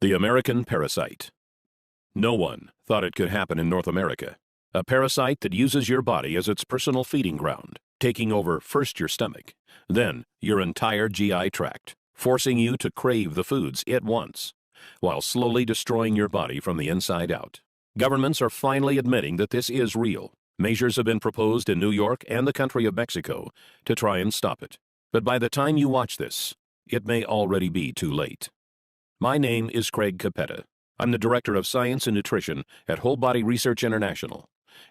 The American parasite. No one thought it could happen in North America. A parasite that uses your body as its personal feeding ground, taking over first your stomach, then your entire GI tract, forcing you to crave the foods it wants, while slowly destroying your body from the inside out. Governments are finally admitting that this is real. Measures have been proposed in New York and the country of Mexico to try and stop it. But by the time you watch this, it may already be too late. My name is Craig Capetta. I'm the Director of Science and Nutrition at Whole Body Research International,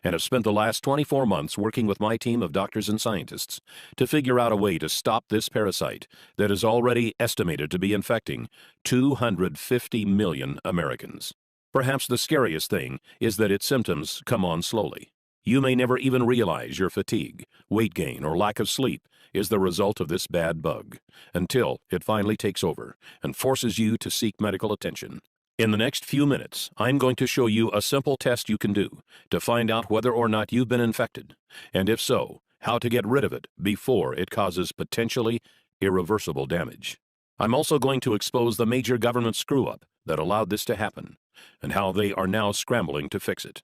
and have spent the last 24 months working with my team of doctors and scientists to figure out a way to stop this parasite that is already estimated to be infecting 250 million Americans. Perhaps the scariest thing is that its symptoms come on slowly. You may never even realize your fatigue, weight gain, or lack of sleep is the result of this bad bug, until it finally takes over and forces you to seek medical attention. In the next few minutes, I'm going to show you a simple test you can do to find out whether or not you've been infected, and if so, how to get rid of it before it causes potentially irreversible damage. I'm also going to expose the major government screw-up that allowed this to happen, and how they are now scrambling to fix it.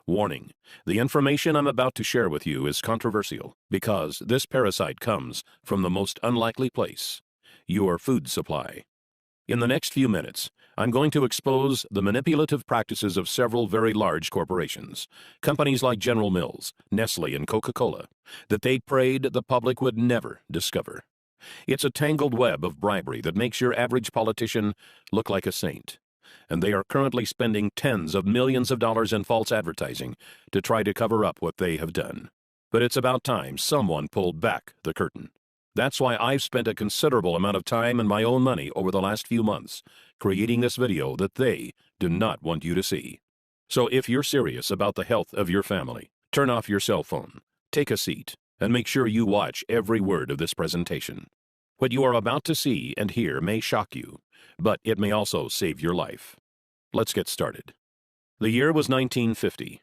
Warning, the information I'm about to share with you is controversial because this parasite comes from the most unlikely place, your food supply. In the next few minutes, I'm going to expose the manipulative practices of several very large corporations, companies like General Mills, Nestle, and Coca-Cola, that they prayed the public would never discover. It's a tangled web of bribery that makes your average politician look like a saint, and they are currently spending tens of millions of dollars in false advertising to try to cover up what they have done. But it's about time someone pulled back the curtain. That's why I've spent a considerable amount of time and my own money over the last few months creating this video that they do not want you to see. So if you're serious about the health of your family, turn off your cell phone, take a seat, and make sure you watch every word of this presentation. What you are about to see and hear may shock you, but it may also save your life. Let's get started. The year was 1950.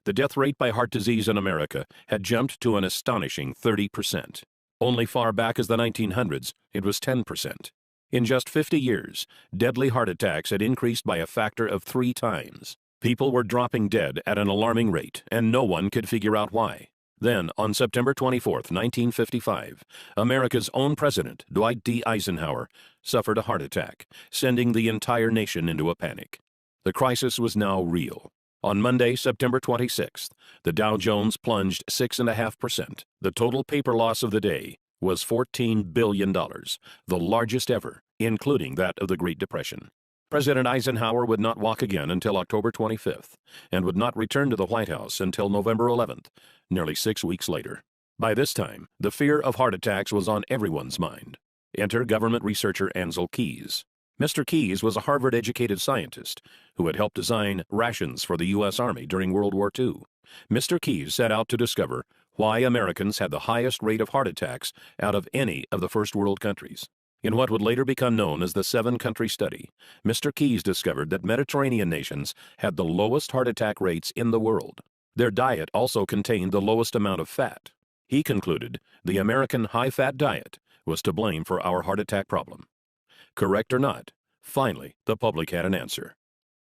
The death rate by heart disease in America had jumped to an astonishing 30%. Only far back as the 1900s, it was 10%. In just 50 years, deadly heart attacks had increased by a factor of 3 times. People were dropping dead at an alarming rate, and no one could figure out why. Then, on September 24, 1955, America's own president, Dwight D. Eisenhower, suffered a heart attack, sending the entire nation into a panic. The crisis was now real. On Monday, September 26th, the Dow Jones plunged 6.5%. The total paper loss of the day was $14 billion, the largest ever, including that of the Great Depression. President Eisenhower would not walk again until October 25th, and would not return to the White House until November 11th, nearly 6 weeks later. By this time, the fear of heart attacks was on everyone's mind. Enter government researcher Ancel Keys. Mr. Keys was a Harvard-educated scientist who had helped design rations for the U.S. Army during World War II. Mr. Keys set out to discover why Americans had the highest rate of heart attacks out of any of the first world countries. In what would later become known as the 7-country study, Mr. Keys discovered that Mediterranean nations had the lowest heart attack rates in the world. Their diet also contained the lowest amount of fat. He concluded the American high-fat diet was to blame for our heart attack problem. Correct or not, finally, the public had an answer.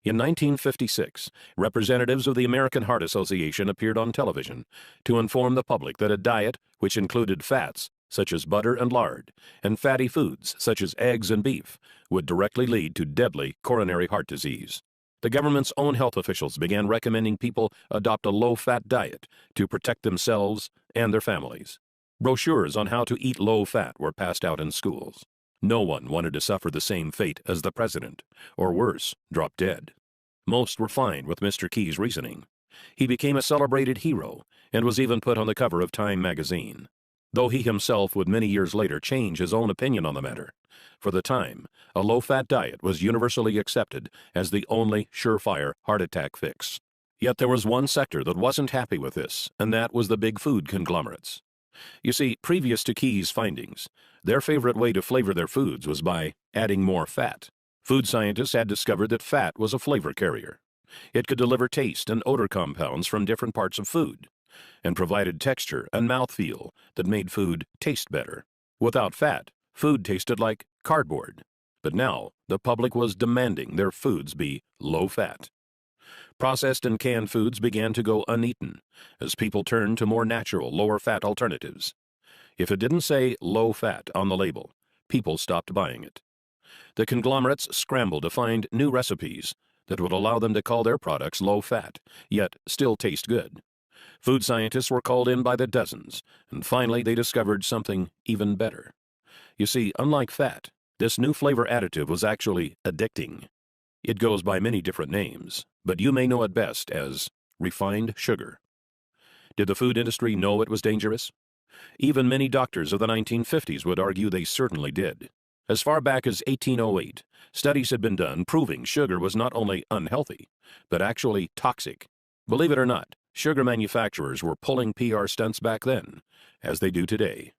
In 1956, representatives of the American Heart Association appeared on television to inform the public that a diet which included fats, such as butter and lard, and fatty foods, such as eggs and beef, would directly lead to deadly coronary heart disease. The government's own health officials began recommending people adopt a low-fat diet to protect themselves and their families. Brochures on how to eat low-fat were passed out in schools. No one wanted to suffer the same fate as the president, or worse, drop dead. Most were fine with Mr. Keys' reasoning. He became a celebrated hero and was even put on the cover of Time magazine, though he himself would many years later change his own opinion on the matter. For the time, a low-fat diet was universally accepted as the only surefire heart attack fix. Yet there was one sector that wasn't happy with this, and that was the big food conglomerates. You see, previous to Keys' findings, their favorite way to flavor their foods was by adding more fat. Food scientists had discovered that fat was a flavor carrier. It could deliver taste and odor compounds from different parts of food, and provided texture and mouthfeel that made food taste better. Without fat, food tasted like cardboard. But now, the public was demanding their foods be low-fat. Processed and canned foods began to go uneaten as people turned to more natural, lower-fat alternatives. If it didn't say low-fat on the label, people stopped buying it. The conglomerates scrambled to find new recipes that would allow them to call their products low-fat, yet still taste good. Food scientists were called in by the dozens, and finally they discovered something even better. You see, unlike fat, this new flavor additive was actually addicting. It goes by many different names, but you may know it best as refined sugar. Did the food industry know it was dangerous? Even many doctors of the 1950s would argue they certainly did. As far back as 1808, studies had been done proving sugar was not only unhealthy, but actually toxic. Believe it or not, sugar manufacturers were pulling PR stunts back then, as they do today.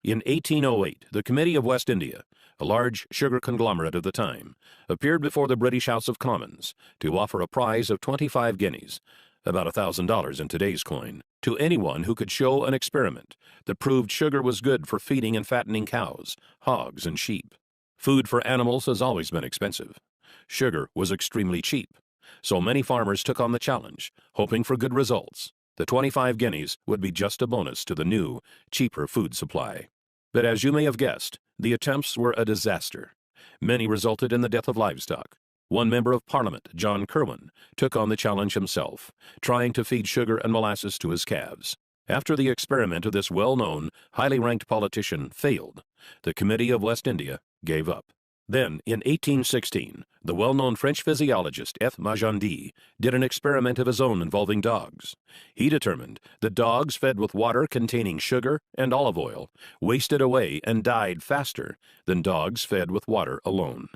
In 1808, the Committee of West India, a large sugar conglomerate of the time, appeared before the British House of Commons to offer a prize of 25 guineas, about $1,000 in today's coin, to anyone who could show an experiment that proved sugar was good for feeding and fattening cows, hogs, and sheep. Food for animals has always been expensive. Sugar was extremely cheap, so many farmers took on the challenge, hoping for good results. The 25 guineas would be just a bonus to the new, cheaper food supply. But as you may have guessed, the attempts were a disaster. Many resulted in the death of livestock. One member of Parliament, John Kirwan, took on the challenge himself, trying to feed sugar and molasses to his calves. After the experiment of this well-known, highly ranked politician failed, the Committee of West India gave up. Then, in 1816, the well-known French physiologist F. Magendie did an experiment of his own involving dogs. He determined that dogs fed with water containing sugar and olive oil wasted away and died faster than dogs fed with water alone.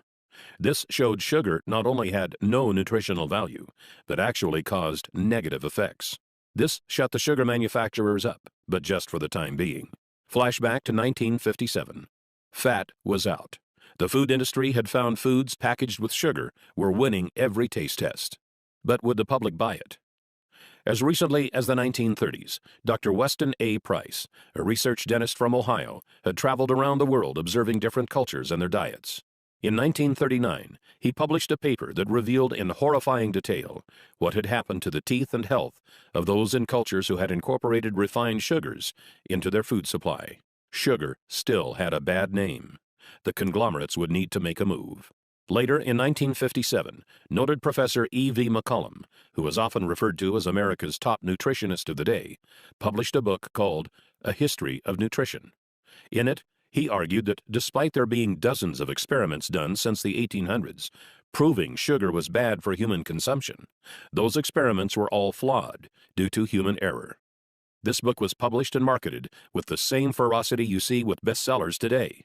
This showed sugar not only had no nutritional value, but actually caused negative effects. This shut the sugar manufacturers up, but just for the time being. Flashback to 1957. Fat was out. The food industry had found foods packaged with sugar were winning every taste test. But would the public buy it? As recently as the 1930s, Dr. Weston A. Price, a research dentist from Ohio, had traveled around the world observing different cultures and their diets. In 1939, he published a paper that revealed in horrifying detail what had happened to the teeth and health of those in cultures who had incorporated refined sugars into their food supply. Sugar still had a bad name. The conglomerates would need to make a move. Later, in 1957, noted Professor E.V. McCollum, who was often referred to as America's top nutritionist of the day, published a book called A History of Nutrition. In it, he argued that despite there being dozens of experiments done since the 1800s, proving sugar was bad for human consumption, those experiments were all flawed due to human error. This book was published and marketed with the same ferocity you see with bestsellers today.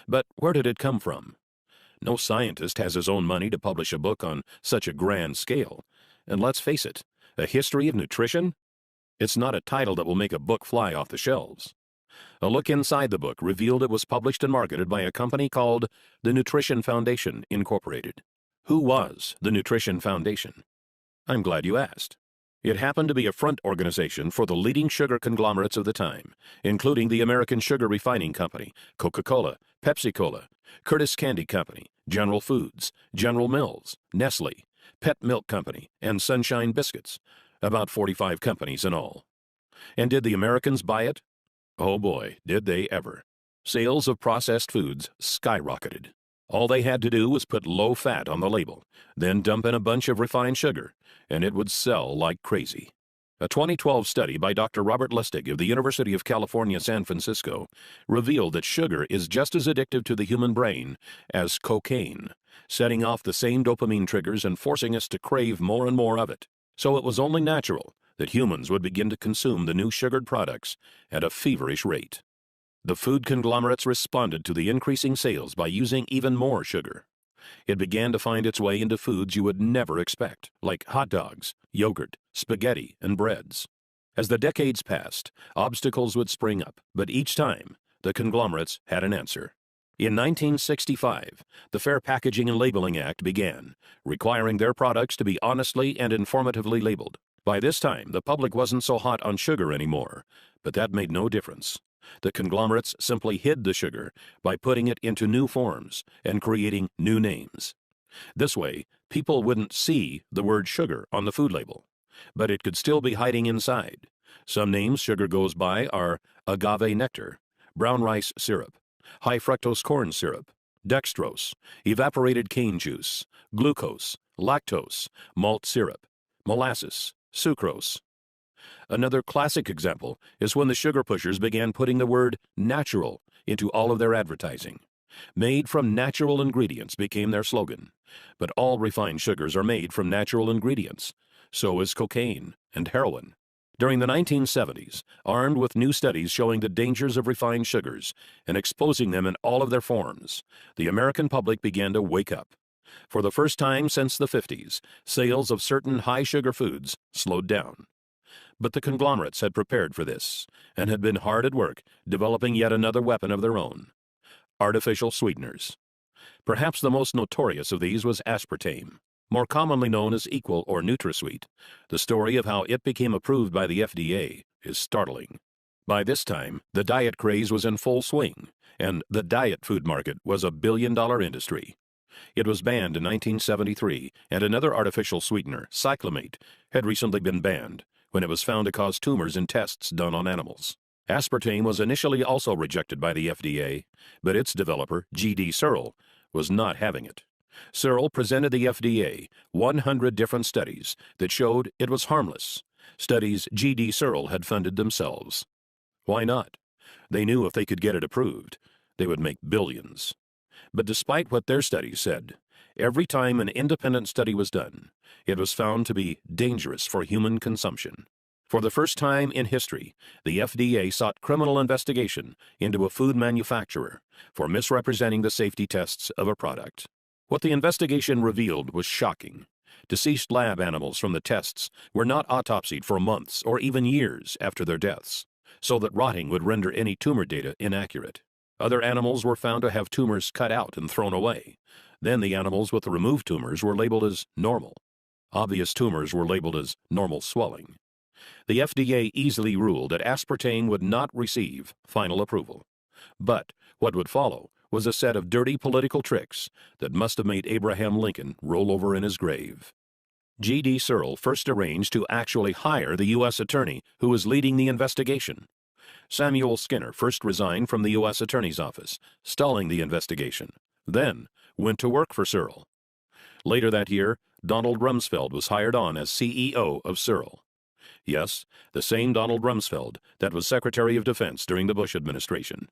But where did it come from? No scientist has his own money to publish a book on such a grand scale. And let's face it, A History of Nutrition? It's not a title that will make a book fly off the shelves. A look inside the book revealed it was published and marketed by a company called the Nutrition Foundation, Incorporated. Who was the Nutrition Foundation? I'm glad you asked. It happened to be a front organization for the leading sugar conglomerates of the time, including the American Sugar Refining Company, Coca-Cola, Pepsi-Cola, Curtis Candy Company, General Foods, General Mills, Nestle, Pet Milk Company, and Sunshine Biscuits, about 45 companies in all. And did the Americans buy it? Oh boy, did they ever. Sales of processed foods skyrocketed. All they had to do was put low fat on the label, then dump in a bunch of refined sugar, and it would sell like crazy. A 2012 study by Dr. Robert Lustig of the University of California, San Francisco, revealed that sugar is just as addictive to the human brain as cocaine, setting off the same dopamine triggers and forcing us to crave more and more of it. So it was only natural that humans would begin to consume the new sugared products at a feverish rate. The food conglomerates responded to the increasing sales by using even more sugar. It began to find its way into foods you would never expect, like hot dogs, yogurt, spaghetti, and breads. As the decades passed, obstacles would spring up, but each time, the conglomerates had an answer. In 1965, the Fair Packaging and Labeling Act began, requiring their products to be honestly and informatively labeled. By this time, the public wasn't so hot on sugar anymore, but that made no difference. The conglomerates simply hid the sugar by putting it into new forms and creating new names. This way, people wouldn't see the word sugar on the food label, but it could still be hiding inside. Some names sugar goes by are agave nectar, brown rice syrup, high fructose corn syrup, dextrose, evaporated cane juice, glucose, lactose, malt syrup, molasses, sucrose. Another classic example is when the sugar pushers began putting the word natural into all of their advertising. Made from natural ingredients became their slogan, but all refined sugars are made from natural ingredients. So is cocaine and heroin. During the 1970s, armed with new studies showing the dangers of refined sugars and exposing them in all of their forms, the American public began to wake up. For the first time since the 50s, sales of certain high-sugar foods slowed down. But the conglomerates had prepared for this and had been hard at work developing yet another weapon of their own: artificial sweeteners. Perhaps the most notorious of these was aspartame, more commonly known as Equal or NutraSweet. The story of how it became approved by the FDA is startling. By this time, the diet craze was in full swing, and the diet food market was a billion-dollar industry. It was banned in 1973, and another artificial sweetener, cyclamate, had recently been banned when it was found to cause tumors in tests done on animals. Aspartame was initially also rejected by the FDA, but its developer, G.D. Searle, was not having it. Searle presented the FDA 100 different studies that showed it was harmless, studies G.D. Searle had funded themselves. Why not? They knew if they could get it approved, they would make billions. But despite what their studies said, every time an independent study was done, it was found to be dangerous for human consumption. For the first time in history, the FDA sought criminal investigation into a food manufacturer for misrepresenting the safety tests of a product. What the investigation revealed was shocking. Deceased lab animals from the tests were not autopsied for months or even years after their deaths, so that rotting would render any tumor data inaccurate. Other animals were found to have tumors cut out and thrown away. Then the animals with the removed tumors were labeled as normal. Obvious tumors were labeled as normal swelling. The FDA easily ruled that aspartame would not receive final approval. But what would follow was a set of dirty political tricks that must have made Abraham Lincoln roll over in his grave. G.D. Searle first arranged to actually hire the U.S. attorney who was leading the investigation. Samuel Skinner first resigned from the U.S. Attorney's Office, stalling the investigation, then went to work for Searle. Later that year, Donald Rumsfeld was hired on as CEO of Searle. Yes, the same Donald Rumsfeld that was Secretary of Defense during the Bush administration.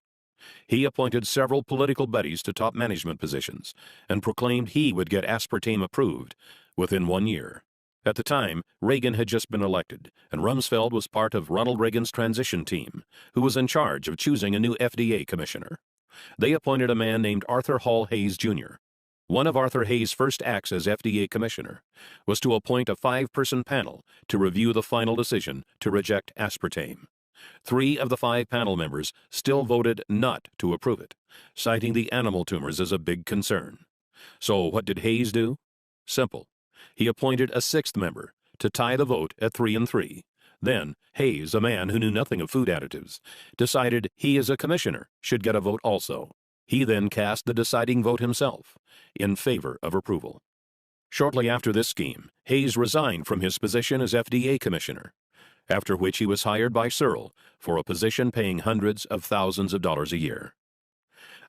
He appointed several political buddies to top management positions and proclaimed he would get aspartame approved within 1 year. At the time, Reagan had just been elected, and Rumsfeld was part of Ronald Reagan's transition team, who was in charge of choosing a new FDA commissioner. They appointed a man named Arthur Hall Hayes, Jr. One of Arthur Hayes' first acts as FDA commissioner was to appoint a 5-person panel to review the final decision to reject aspartame. 3 of the 5 panel members still voted not to approve it, citing the animal tumors as a big concern. So what did Hayes do? Simple. He appointed a 6th member to tie the vote at 3-3. Then Hayes, a man who knew nothing of food additives, decided he as a commissioner should get a vote also. He then cast the deciding vote himself in favor of approval. Shortly after this scheme, Hayes resigned from his position as FDA commissioner, after which he was hired by Searle for a position paying hundreds of thousands of dollars a year.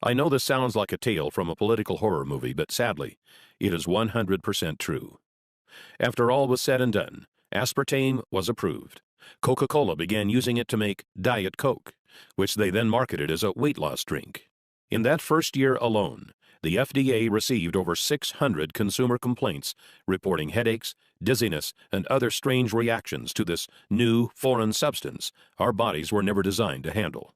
I know this sounds like a tale from a political horror movie, but sadly, it is 100% true. After all was said and done, aspartame was approved. Coca-Cola began using it to make Diet Coke, which they then marketed as a weight loss drink. In that first year alone, the FDA received over 600 consumer complaints reporting headaches, dizziness, and other strange reactions to this new foreign substance our bodies were never designed to handle.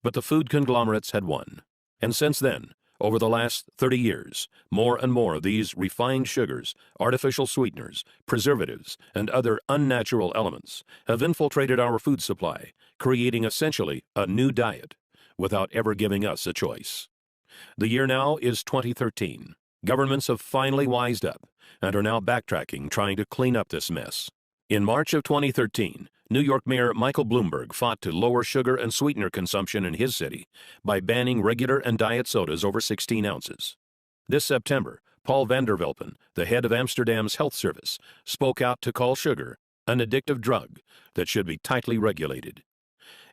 But the food conglomerates had won. And since then, over the last 30 years, more and more of these refined sugars, artificial sweeteners, preservatives, and other unnatural elements have infiltrated our food supply, creating essentially a new diet, without ever giving us a choice. The year now is 2013. Governments have finally wised up and are now backtracking, trying to clean up this mess. In March of 2013, New York Mayor Michael Bloomberg fought to lower sugar and sweetener consumption in his city by banning regular and diet sodas over 16 ounces. This September, Paul van der Velpen, the head of Amsterdam's health service, spoke out to call sugar an addictive drug that should be tightly regulated.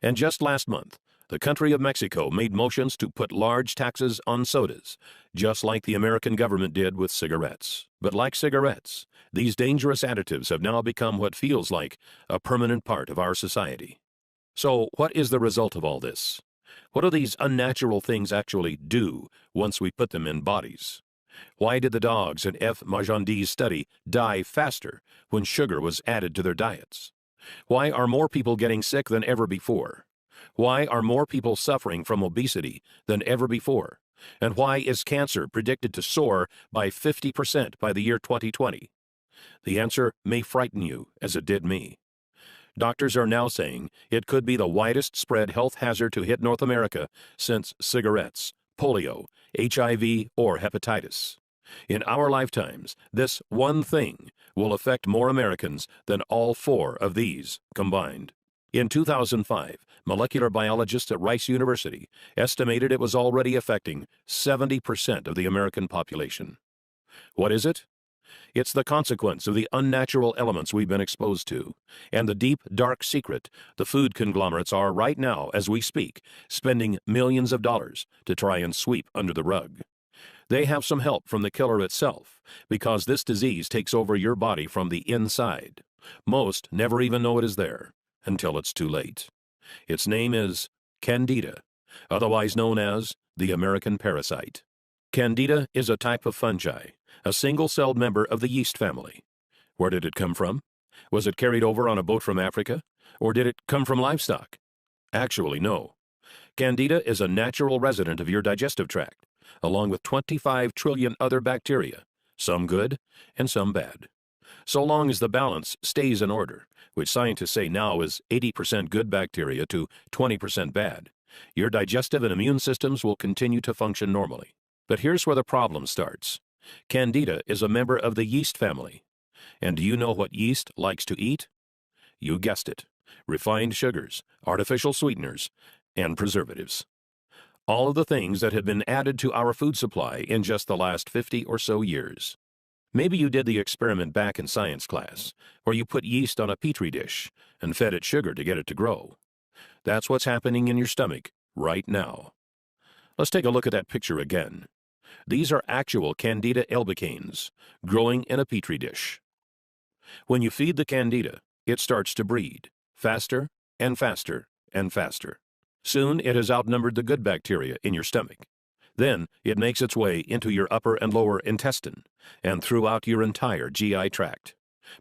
And just last month, the country of Mexico made motions to put large taxes on sodas, just like the American government did with cigarettes. But like cigarettes, these dangerous additives have now become what feels like a permanent part of our society. So, what is the result of all this? What do these unnatural things actually do once we put them in bodies? Why did the dogs in F. Magendie's study die faster when sugar was added to their diets? Why are more people getting sick than ever before? Why are more people suffering from obesity than ever before? And why is cancer predicted to soar by 50% by the year 2020? The answer may frighten you, as it did me. Doctors are now saying it could be the widest spread health hazard to hit North America since cigarettes, polio, HIV, or hepatitis. In our lifetimes, this one thing will affect more Americans than all four of these combined. In 2005, molecular biologists at Rice University estimated it was already affecting 70% of the American population. What is it? It's the consequence of the unnatural elements we've been exposed to, and the deep, dark secret the food conglomerates are right now, as we speak, spending millions of dollars to try and sweep under the rug. They have some help from the killer itself, because this disease takes over your body from the inside. Most never even know it is there, until it's too late. Its name is Candida, otherwise known as the American parasite. Candida is a type of fungi, a single-celled member of the yeast family. Where did it come from? Was it carried over on a boat from Africa? Or did it come from livestock? Actually, no. Candida is a natural resident of your digestive tract, along with 25 trillion other bacteria, some good and some bad. So long as the balance stays in order, which scientists say now is 80% good bacteria to 20% bad, your digestive and immune systems will continue to function normally. But here's where the problem starts. Candida is a member of the yeast family. And do you know what yeast likes to eat? You guessed it. Refined sugars, artificial sweeteners, and preservatives. All of the things that have been added to our food supply in just the last 50 or so years. Maybe you did the experiment back in science class, where you put yeast on a petri dish and fed it sugar to get it to grow. That's what's happening in your stomach right now. Let's take a look at that picture again. These are actual Candida albicans growing in a petri dish. When you feed the Candida, it starts to breed, faster and faster and faster. Soon it has outnumbered the good bacteria in your stomach. Then it makes its way into your upper and lower intestine and throughout your entire GI tract.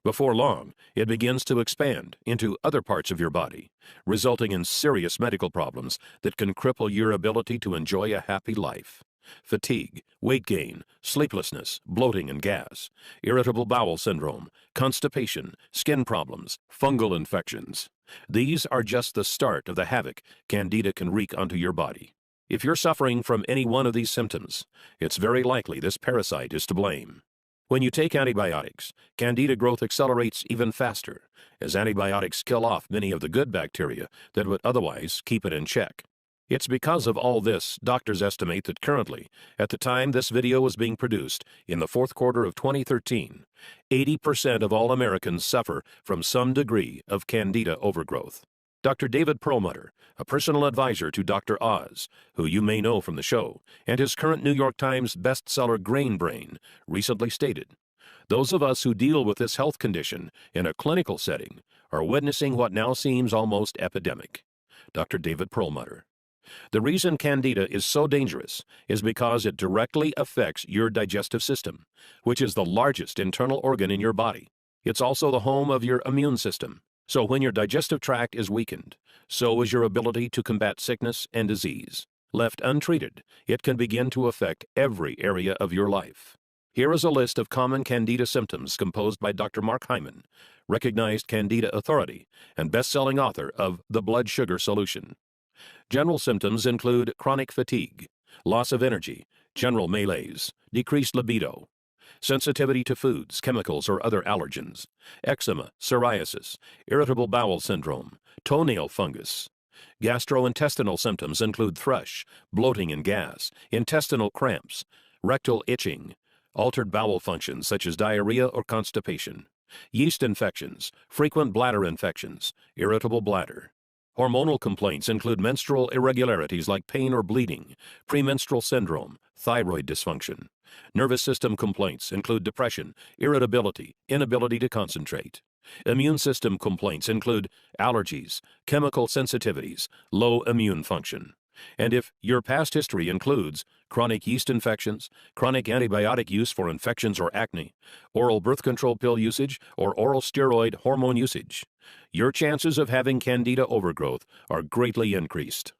Before long, it begins to expand into other parts of your body, resulting in serious medical problems that can cripple your ability to enjoy a happy life. Fatigue, weight gain, sleeplessness, bloating and gas, irritable bowel syndrome, constipation, skin problems, fungal infections. These are just the start of the havoc Candida can wreak onto your body. If you're suffering from any one of these symptoms, it's very likely this parasite is to blame. When you take antibiotics, Candida growth accelerates even faster, as antibiotics kill off many of the good bacteria that would otherwise keep it in check. It's because of all this, doctors estimate that currently, at the time this video was being produced, in the fourth quarter of 2013, 80% of all Americans suffer from some degree of Candida overgrowth. Dr. David Perlmutter, a personal advisor to Dr. Oz, who you may know from the show, and his current New York Times bestseller Grain Brain, recently stated, "Those of us who deal with this health condition in a clinical setting are witnessing what now seems almost epidemic." Dr. David Perlmutter. The reason Candida is so dangerous is because it directly affects your digestive system, which is the largest internal organ in your body. It's also the home of your immune system. So when your digestive tract is weakened, so is your ability to combat sickness and disease. Left untreated, it can begin to affect every area of your life. Here is a list of common Candida symptoms composed by Dr. Mark Hyman, recognized Candida authority and best-selling author of The Blood Sugar Solution. General symptoms include chronic fatigue, loss of energy, general malaise, decreased libido, sensitivity to foods, chemicals, or other allergens, eczema, psoriasis, irritable bowel syndrome, toenail fungus. Gastrointestinal symptoms include thrush, bloating and gas, intestinal cramps, rectal itching, altered bowel functions such as diarrhea or constipation, yeast infections, frequent bladder infections, irritable bladder. Hormonal complaints include menstrual irregularities like pain or bleeding, premenstrual syndrome, thyroid dysfunction. Nervous system complaints include depression, irritability, inability to concentrate. Immune system complaints include allergies, chemical sensitivities, low immune function. And if your past history includes chronic yeast infections, chronic antibiotic use for infections or acne, oral birth control pill usage, or oral steroid hormone usage, your chances of having Candida overgrowth are greatly increased.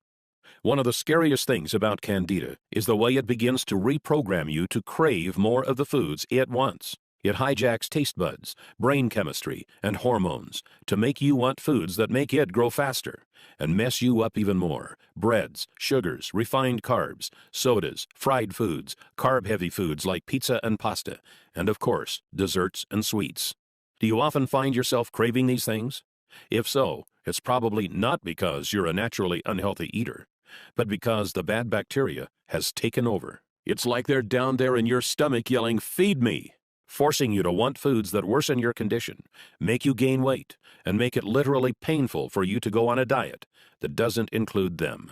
One of the scariest things about Candida is the way it begins to reprogram you to crave more of the foods it wants. It hijacks taste buds, brain chemistry, and hormones to make you want foods that make it grow faster and mess you up even more. Breads, sugars, refined carbs, sodas, fried foods, carb-heavy foods like pizza and pasta, and of course, desserts and sweets. Do you often find yourself craving these things? If so, it's probably not because you're a naturally unhealthy eater, but because the bad bacteria has taken over. It's like they're down there in your stomach yelling, "Feed me!" forcing you to want foods that worsen your condition, make you gain weight, and make it literally painful for you to go on a diet that doesn't include them.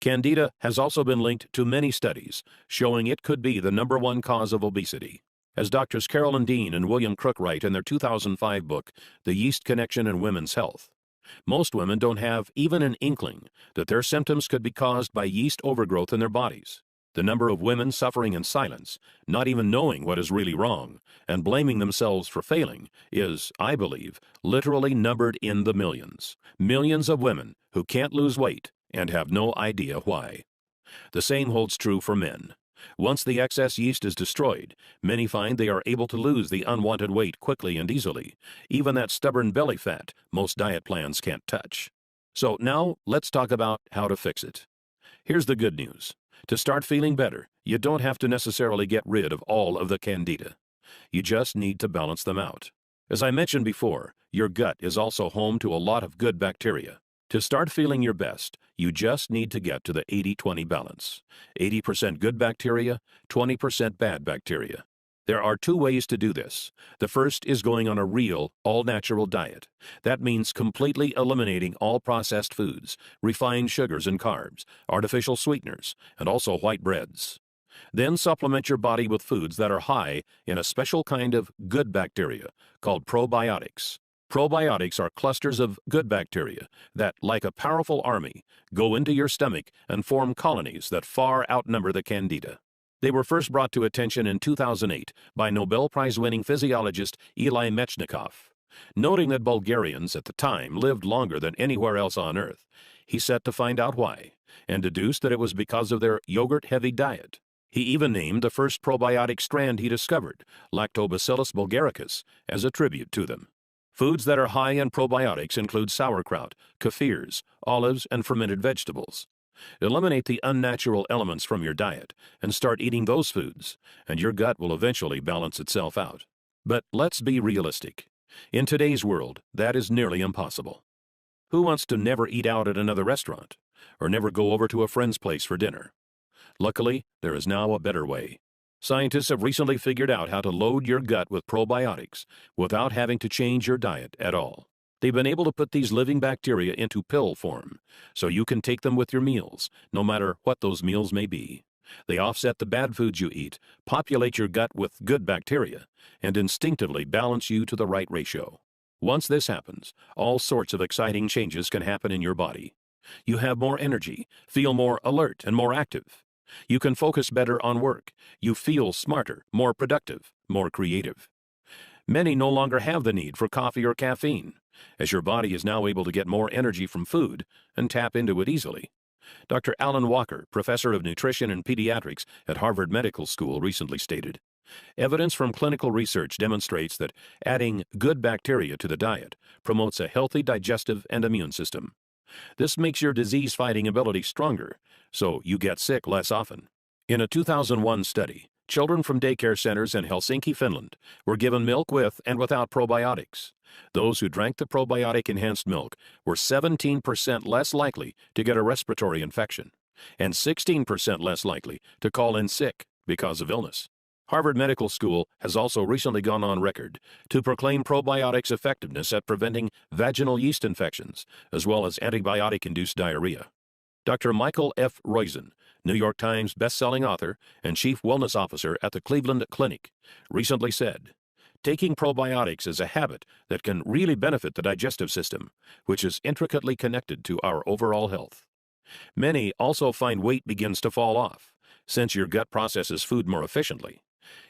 Candida has also been linked to many studies showing it could be the #1 cause of obesity. As Doctors Carolyn Dean and William Crook write in their 2005 book, The Yeast Connection in Women's Health, most women don't have even an inkling that their symptoms could be caused by yeast overgrowth in their bodies. The number of women suffering in silence, not even knowing what is really wrong, and blaming themselves for failing is, I believe, literally numbered in the millions. Millions of women who can't lose weight and have no idea why. The same holds true for men. Once the excess yeast is destroyed, many find they are able to lose the unwanted weight quickly and easily, even that stubborn belly fat most diet plans can't touch. So now let's talk about how to fix it. Here's the good news. To start feeling better, you don't have to necessarily get rid of all of the Candida. You just need to balance them out. As I mentioned before, your gut is also home to a lot of good bacteria. To start feeling your best, you just need to get to the 80-20 balance. 80% good bacteria, 20% bad bacteria. There are two ways to do this. The first is going on a real, all-natural diet. That means completely eliminating all processed foods, refined sugars and carbs, artificial sweeteners, and also white breads. Then supplement your body with foods that are high in a special kind of good bacteria called probiotics. Probiotics are clusters of good bacteria that, like a powerful army, go into your stomach and form colonies that far outnumber the Candida. They were first brought to attention in 2008 by Nobel Prize-winning physiologist Eli Mechnikov. Noting that Bulgarians at the time lived longer than anywhere else on Earth, he set to find out why, and deduced that it was because of their yogurt-heavy diet. He even named the first probiotic strand he discovered, Lactobacillus bulgaricus, as a tribute to them. Foods that are high in probiotics include sauerkraut, kefirs, olives, and fermented vegetables. Eliminate the unnatural elements from your diet and start eating those foods, and your gut will eventually balance itself out. But let's be realistic. In today's world, that is nearly impossible. Who wants to never eat out at another restaurant, or never go over to a friend's place for dinner? Luckily, there is now a better way. Scientists have recently figured out how to load your gut with probiotics without having to change your diet at all. They've been able to put these living bacteria into pill form, so you can take them with your meals, no matter what those meals may be. They offset the bad foods you eat, populate your gut with good bacteria, and instinctively balance you to the right ratio. Once this happens, all sorts of exciting changes can happen in your body. You have more energy, feel more alert and more active. You can focus better on work. You feel smarter, more productive, more creative. Many no longer have the need for coffee or caffeine, as your body is now able to get more energy from food and tap into it easily. Dr. Alan Walker, professor of nutrition and pediatrics at Harvard Medical School, recently stated, "Evidence from clinical research demonstrates that adding good bacteria to the diet promotes a healthy digestive and immune system. This makes your disease-fighting ability stronger, so you get sick less often." In a 2001 study, Children from daycare centers in Helsinki, Finland, were given milk with and without probiotics. Those who drank the probiotic-enhanced milk were 17% less likely to get a respiratory infection and 16% less likely to call in sick because of illness. Harvard Medical School has also recently gone on record to proclaim probiotics' effectiveness at preventing vaginal yeast infections, as well as antibiotic-induced diarrhea. Dr. Michael F. Roizen, New York Times best-selling author and chief wellness officer at the Cleveland Clinic, recently said, "Taking probiotics is a habit that can really benefit the digestive system, which is intricately connected to our overall health." Many also find weight begins to fall off, since your gut processes food more efficiently.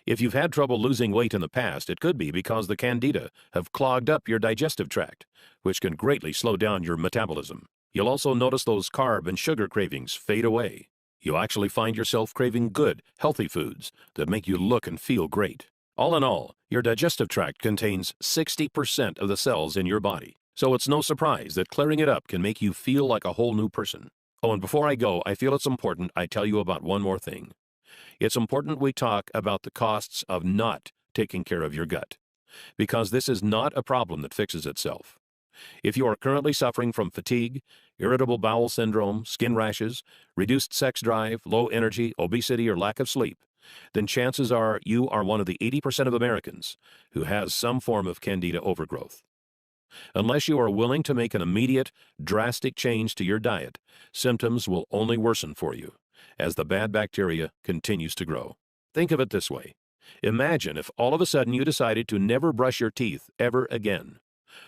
If you've had trouble losing weight in the past, it could be because the candida have clogged up your digestive tract, which can greatly slow down your metabolism. You'll also notice those carb and sugar cravings fade away. You'll actually find yourself craving good, healthy foods that make you look and feel great. All in all, your digestive tract contains 60% of the cells in your body, so it's no surprise that clearing it up can make you feel like a whole new person. Oh, and before I go, I feel it's important I tell you about one more thing. It's important we talk about the costs of not taking care of your gut, because this is not a problem that fixes itself. If you are currently suffering from fatigue, irritable bowel syndrome, skin rashes, reduced sex drive, low energy, obesity, or lack of sleep, then chances are you are one of the 80% of Americans who has some form of candida overgrowth. Unless you are willing to make an immediate, drastic change to your diet, symptoms will only worsen for you as the bad bacteria continues to grow. Think of it this way. Imagine if all of a sudden you decided to never brush your teeth ever again.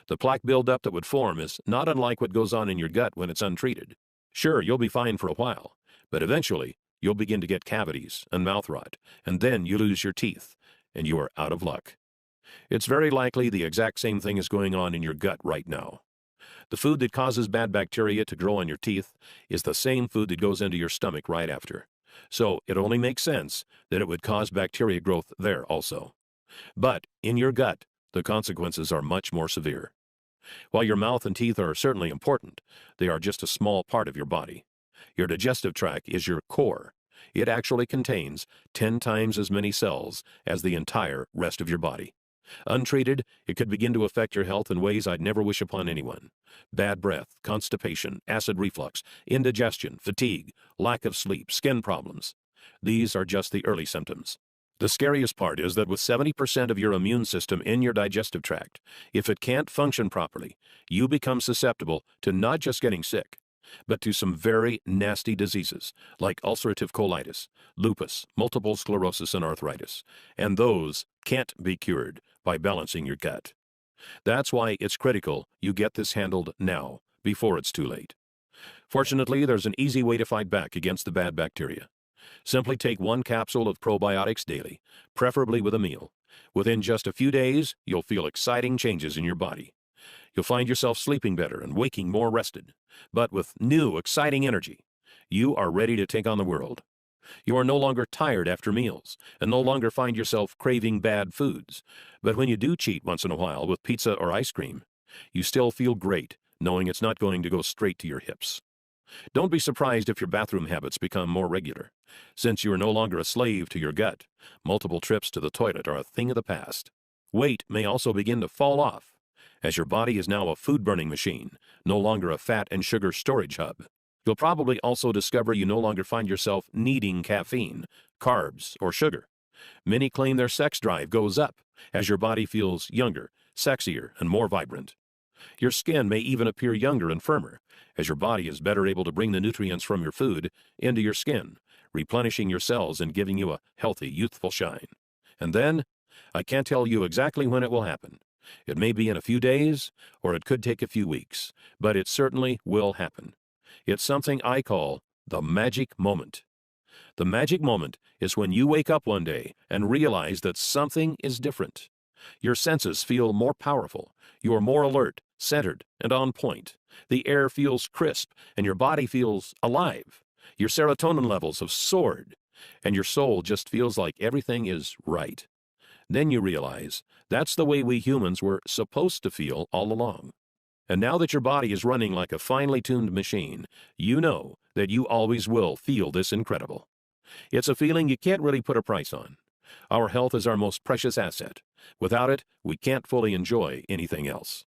The plaque buildup that would form is not unlike what goes on in your gut when it's untreated. Sure, you'll be fine for a while, but eventually you'll begin to get cavities and mouth rot, and then you lose your teeth, and you are out of luck. It's very likely the exact same thing is going on in your gut right now. The food that causes bad bacteria to grow on your teeth is the same food that goes into your stomach right after. So it only makes sense that it would cause bacteria growth there also. But in your gut, the consequences are much more severe. While your mouth and teeth are certainly important, they are just a small part of your body. Your digestive tract is your core. It actually contains 10 times as many cells as the entire rest of your body. Untreated, it could begin to affect your health in ways I'd never wish upon anyone. Bad breath, constipation, acid reflux, indigestion, fatigue, lack of sleep, skin problems. These are just the early symptoms. The scariest part is that with 70% of your immune system in your digestive tract, if it can't function properly, you become susceptible to not just getting sick, but to some very nasty diseases like ulcerative colitis, lupus, multiple sclerosis, and arthritis. And those can't be cured by balancing your gut. That's why it's critical you get this handled now, before it's too late. Fortunately, there's an easy way to fight back against the bad bacteria. Simply take 1 capsule of probiotics daily, preferably with a meal. Within just a few days, you'll feel exciting changes in your body. You'll find yourself sleeping better and waking more rested, but with new, exciting energy. You are ready to take on the world. You are no longer tired after meals and no longer find yourself craving bad foods. But when you do cheat once in a while with pizza or ice cream, you still feel great knowing it's not going to go straight to your hips. Don't be surprised if your bathroom habits become more regular. Since you are no longer a slave to your gut, multiple trips to the toilet are a thing of the past. Weight may also begin to fall off, as your body is now a food-burning machine, no longer a fat and sugar storage hub. You'll probably also discover you no longer find yourself needing caffeine, carbs, or sugar. Many claim their sex drive goes up as your body feels younger, sexier, and more vibrant. Your skin may even appear younger and firmer, as your body is better able to bring the nutrients from your food into your skin, replenishing your cells and giving you a healthy, youthful shine. And then, I can't tell you exactly when it will happen. It may be in a few days, or it could take a few weeks, but it certainly will happen. It's something I call the magic moment. The magic moment is when you wake up one day and realize that something is different. Your senses feel more powerful. You are more alert, centered, and on point. The air feels crisp, and your body feels alive. Your serotonin levels have soared, and your soul just feels like everything is right. Then you realize that's the way we humans were supposed to feel all along. And now that your body is running like a finely tuned machine, you know that you always will feel this incredible. It's a feeling you can't really put a price on. Our health is our most precious asset. Without it, we can't fully enjoy anything else.